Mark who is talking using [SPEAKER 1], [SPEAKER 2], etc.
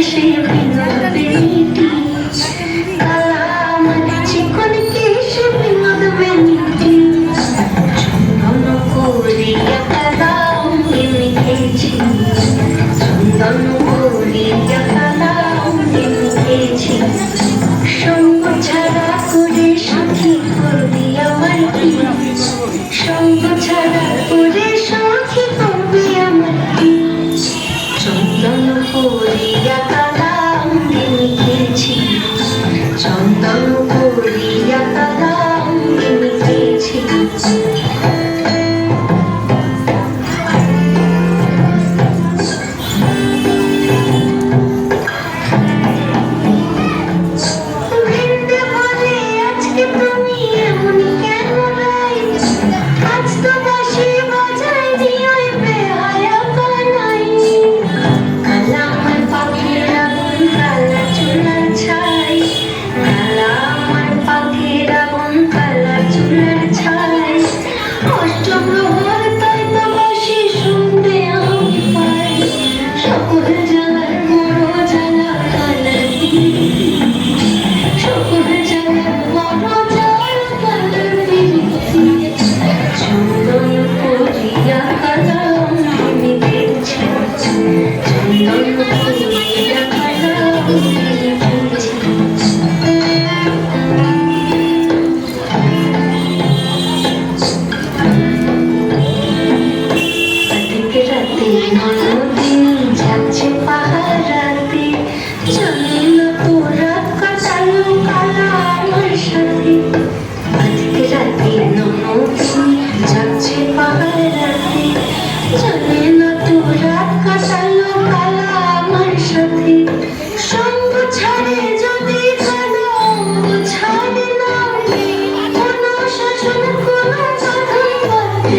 [SPEAKER 1] সে বিনোদিনীটি কালা আমার চিকন কেশে বিনোদ বেনিটি চন্দন করিয়া কালা অঙ্গে মেখেছি চন্দন করিয়া কালা অঙ্গে মেখেছি সঙ্গ ছাড়া করে সাথী করবি আমার কি সঙ্গ ছাড়া করে সাথী করবি আমার কি চন্দন করিয়া কালা অঙ্গে মেখেছি চন্দন করিয়া কালা অঙ্গে মেখেছি ভিন্দে বলে আজকে তুমি এমন কেন রাই আজ তো বাঁশি বাজাই দিওই বেহায়া কানাই কালা আমার পাখির আগুন কালা চুলার ছাই কালা আমার পাখির আগুন কালা চুলার ছাই অষ্টপ্রহর তাই তো বাঁশি শুনতে আমি পাই সকল জ্বালার বড় জ্বালা কালা সকল জ্বালার বড় জ্বালা কালা চন্দন করিয়া কালা অঙ্গে মেখেছি চন্দন করিয়া কালা অঙ্গে মেখেছি আজকে রাতে ননদিন যাচ্ছে পাহারাতে জানি না তো রাত কাটালো কালা আমার সাথে আজকে রাতে ননদিন যাচ্ছে পাহারাতে জানি না তো রাত কাটালো কালা আমার সাথে সঙ্গ ছাড়ে যদি কালো অঙ্গ ছাড়ে না কোনো শাসন কোনো বাঁধন বাঁধতে